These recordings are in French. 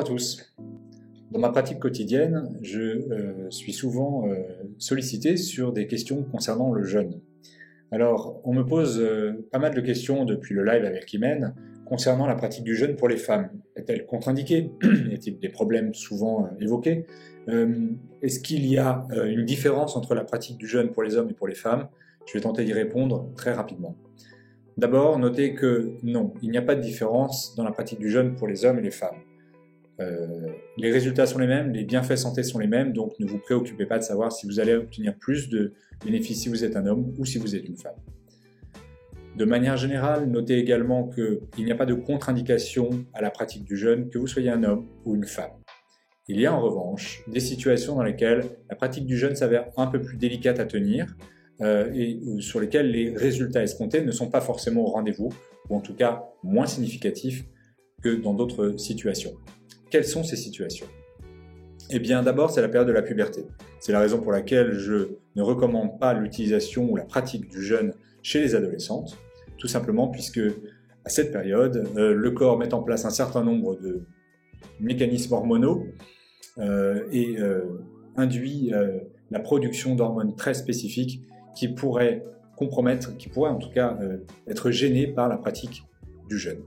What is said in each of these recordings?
Bonjour à tous. Dans ma pratique quotidienne, je suis souvent sollicité sur des questions concernant le jeûne. Alors, on me pose pas mal de questions depuis le live avec Imen concernant la pratique du jeûne pour les femmes. Est-elle contre-indiquée? Y a-t-il des problèmes souvent évoqués? Est-ce qu'il y a une différence entre la pratique du jeûne pour les hommes et pour les femmes? Je vais tenter d'y répondre très rapidement. D'abord, notez que non, il n'y a pas de différence dans la pratique du jeûne pour les hommes et les femmes. Les résultats sont les mêmes, les bienfaits santé sont les mêmes, donc ne vous préoccupez pas de savoir si vous allez obtenir plus de bénéfices si vous êtes un homme ou si vous êtes une femme. De manière générale, notez également qu'il n'y a pas de contre-indication à la pratique du jeûne, que vous soyez un homme ou une femme. Il y a en revanche des situations dans lesquelles la pratique du jeûne s'avère un peu plus délicate à tenir et sur lesquelles les résultats escomptés ne sont pas forcément au rendez-vous, ou en tout cas moins significatifs que dans d'autres situations. Quelles sont ces situations? Eh bien, d'abord, c'est la période de la puberté. C'est la raison pour laquelle je ne recommande pas l'utilisation ou la pratique du jeûne chez les adolescentes, tout simplement puisque à cette période, le corps met en place un certain nombre de mécanismes hormonaux et induit la production d'hormones très spécifiques qui pourraient compromettre, qui pourraient en tout cas être gênées par la pratique du jeûne.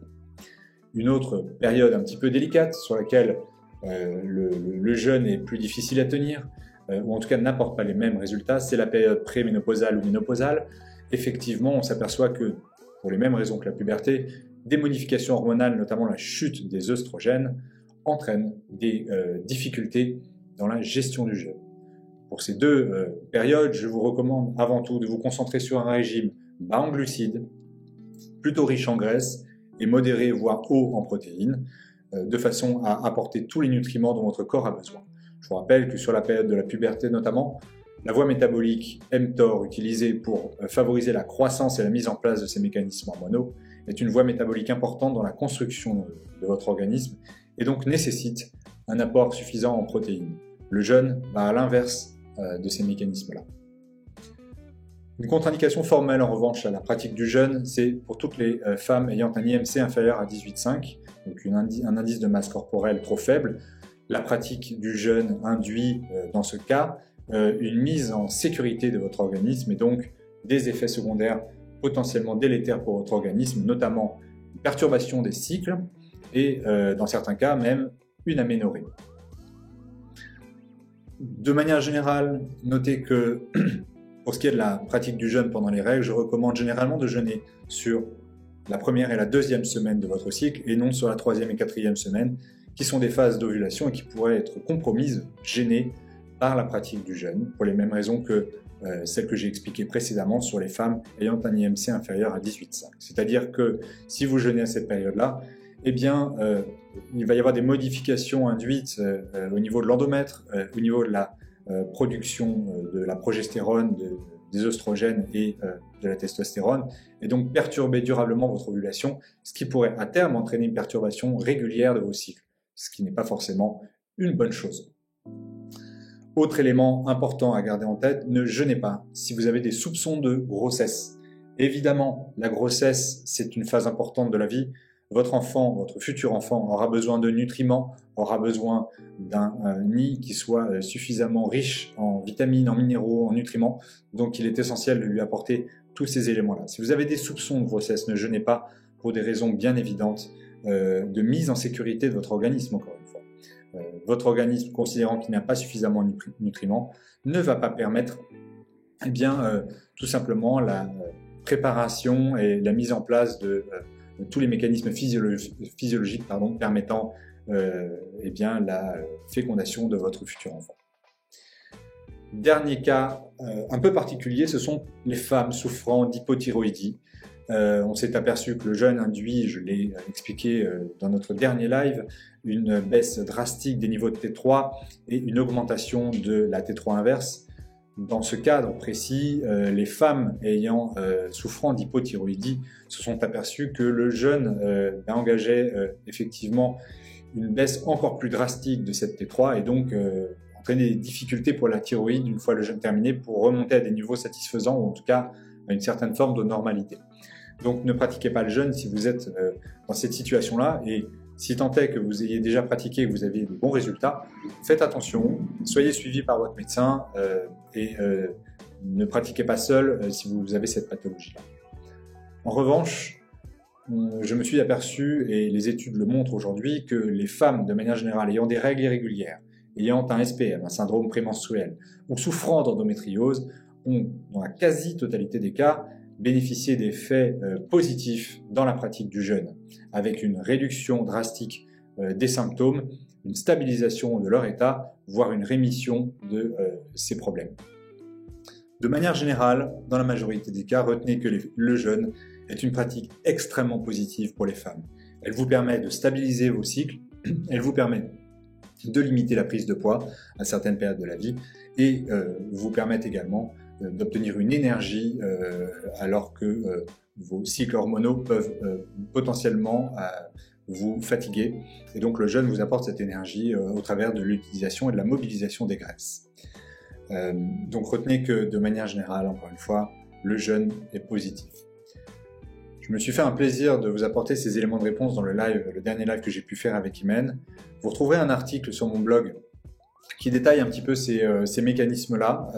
Une autre période un petit peu délicate sur laquelle le jeûne est plus difficile à tenir, ou en tout cas n'apporte pas les mêmes résultats, c'est la période préménopausale ou ménopausale. Effectivement, on s'aperçoit que, pour les mêmes raisons que la puberté, des modifications hormonales, notamment la chute des œstrogènes, entraînent des difficultés dans la gestion du jeûne. Pour ces deux périodes, je vous recommande avant tout de vous concentrer sur un régime bas en glucides, plutôt riche en graisse, et modéré, voire haut en protéines, de façon à apporter tous les nutriments dont votre corps a besoin. Je vous rappelle que sur la période de la puberté notamment, la voie métabolique mTOR utilisée pour favoriser la croissance et la mise en place de ces mécanismes hormonaux est une voie métabolique importante dans la construction de votre organisme et donc nécessite un apport suffisant en protéines. Le jeûne va à l'inverse de ces mécanismes-là. Une contre-indication formelle en revanche à la pratique du jeûne, c'est pour toutes les femmes ayant un IMC inférieur à 18,5, donc un indice de masse corporelle trop faible. La pratique du jeûne induit dans ce cas une mise en sécurité de votre organisme et donc des effets secondaires potentiellement délétères pour votre organisme, notamment une perturbation des cycles et dans certains cas même une aménorrhée. De manière générale, notez que pour ce qui est de la pratique du jeûne pendant les règles, je recommande généralement de jeûner sur la première et la deuxième semaine de votre cycle et non sur la troisième et quatrième semaine, qui sont des phases d'ovulation et qui pourraient être compromises, gênées par la pratique du jeûne, pour les mêmes raisons que celles que j'ai expliquées précédemment sur les femmes ayant un IMC inférieur à 18,5. C'est-à-dire que si vous jeûnez à cette période-là, eh bien, il va y avoir des modifications induites au niveau de l'endomètre, au niveau de la production de la progestérone, des œstrogènes et de la testostérone, et donc perturber durablement votre ovulation, ce qui pourrait à terme entraîner une perturbation régulière de vos cycles, ce qui n'est pas forcément une bonne chose. Autre élément important à garder en tête, ne jeûnez pas si vous avez des soupçons de grossesse. Évidemment, la grossesse, c'est une phase importante de la vie. Votre enfant, votre futur enfant aura besoin de nutriments, aura besoin d'un nid qui soit suffisamment riche en vitamines, en minéraux, en nutriments. Donc il est essentiel de lui apporter tous ces éléments-là. Si vous avez des soupçons de grossesse, ne jeûnez pas pour des raisons bien évidentes de mise en sécurité de votre organisme, encore une fois. Votre organisme, considérant qu'il n'a pas suffisamment de nutriments, ne va pas permettre tout simplement la préparation et la mise en place de tous les mécanismes physiologiques permettant la fécondation de votre futur enfant. Dernier cas un peu particulier, ce sont les femmes souffrant d'hypothyroïdie. On s'est aperçu que le jeûne induit, je l'ai expliqué dans notre dernier live, une baisse drastique des niveaux de T3 et une augmentation de la T3 inverse. Dans ce cadre précis, les femmes souffrant d'hypothyroïdie se sont aperçues que le jeûne engageait effectivement une baisse encore plus drastique de cette T3 et donc entraînait des difficultés pour la thyroïde une fois le jeûne terminé pour remonter à des niveaux satisfaisants ou en tout cas à une certaine forme de normalité. Donc ne pratiquez pas le jeûne si vous êtes dans cette situation-là et Si tant est que vous ayez déjà pratiqué et que vous avez de bons résultats, faites attention, soyez suivi par votre médecin et ne pratiquez pas seul si vous avez cette pathologie-là. En revanche, je me suis aperçu, et les études le montrent aujourd'hui, que les femmes, de manière générale, ayant des règles irrégulières, ayant un SPM, un syndrome prémenstruel, ou souffrant d'endométriose, ont, dans la quasi-totalité des cas, bénéficié d'effets positifs dans la pratique du jeûne, avec une réduction drastique des symptômes, une stabilisation de leur état, voire une rémission de ces problèmes. De manière générale, dans la majorité des cas, retenez que le jeûne est une pratique extrêmement positive pour les femmes. Elle vous permet de stabiliser vos cycles, elle vous permet de limiter la prise de poids à certaines périodes de la vie et vous permet également d'obtenir une énergie alors que vos cycles hormonaux peuvent potentiellement vous fatiguer. Et donc le jeûne vous apporte cette énergie au travers de l'utilisation et de la mobilisation des graisses. Donc retenez que de manière générale, encore une fois, le jeûne est positif. Je me suis fait un plaisir de vous apporter ces éléments de réponse dans le dernier live que j'ai pu faire avec Imen. Vous retrouverez un article sur mon blog qui détaille un petit peu ces mécanismes-là,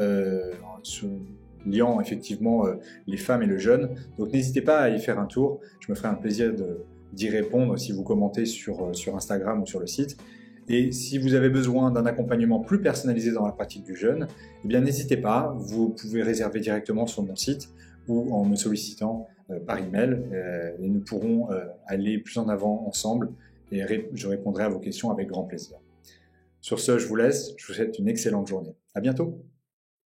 liant effectivement les femmes et le jeûne. Donc n'hésitez pas à y faire un tour. Je me ferai un plaisir d'y répondre si vous commentez sur Instagram ou sur le site. Et si vous avez besoin d'un accompagnement plus personnalisé dans la pratique du jeûne, eh bien n'hésitez pas, vous pouvez réserver directement sur mon site ou en me sollicitant par email et nous pourrons aller plus en avant ensemble et je répondrai à vos questions avec grand plaisir. Sur ce, je vous laisse, je vous souhaite une excellente journée. À bientôt.